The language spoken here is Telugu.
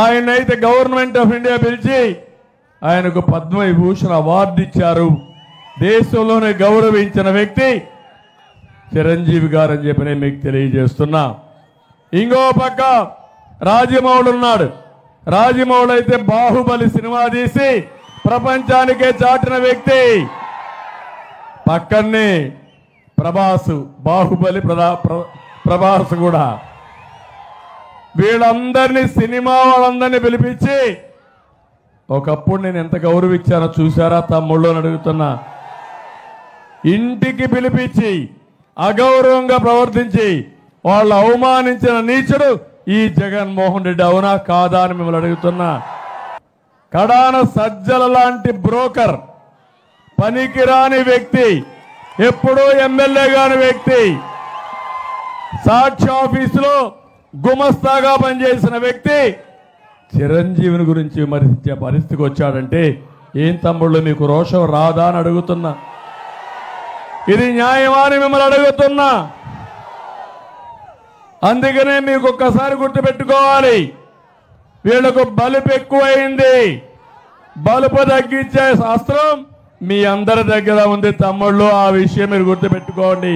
ఆయనైతే గవర్నమెంట్ ఆఫ్ ఇండియా పిలిచి ఆయనకు పద్మవిభూషణ్ అవార్డు ఇచ్చారు. దేశంలోనే గౌరవించిన వ్యక్తి చిరంజీవి గారు అని చెప్పి నేను మీకు తెలియజేస్తున్నా. ఇంకో పక్క రాజమౌళి ఉన్నాడు. రాజమౌళి అయితే బాహుబలి సినిమా తీసి ప్రపంచానికే చాటిన వ్యక్తి. పక్కనే ప్రభాస్, బాహుబలి ప్రభాస్ కూడా. వీళ్ళందరినీ సినిమా వాళ్ళందరినీ పిలిపించి ఒకప్పుడు నేను ఎంత గౌరవించానో చూసారా తమ్ముళ్ళు అని అడుగుతున్నా. ఇంటికి పిలిపించి అగౌరవంగా ప్రవర్తించి వాళ్ళు అవమానించిన నీచుడు ఈ జగన్మోహన్ రెడ్డి. అవునా కాదా అని మిమ్మల్ని అడుగుతున్నా. కడాన సజ్జల లాంటి బ్రోకర్, పనికిరాని వ్యక్తి, ఎప్పుడూ ఎమ్మెల్యే కాని వ్యక్తి, సాక్షి ఆఫీసులో గుమస్తాగా పనిచేసిన వ్యక్తి చిరంజీవిని గురించి విమర్శించే పరిస్థితికి వచ్చాడంటే ఏం తమ్ముళ్ళు మీకు రోషం రాదా అని అడుగుతున్నా. ఇది న్యాయమా అని మిమ్మల్ని అడుగుతున్నా. అందుకనే మీకు ఒక్కసారి గుర్తుపెట్టుకోవాలి, వీళ్లకు బలుపు ఎక్కువైంది. బలుపు తగ్గించే శాస్త్రం మీ అందరి దగ్గర ఉంది తమ్ముళ్ళు. ఆ విషయం మీరు గుర్తుపెట్టుకోండి.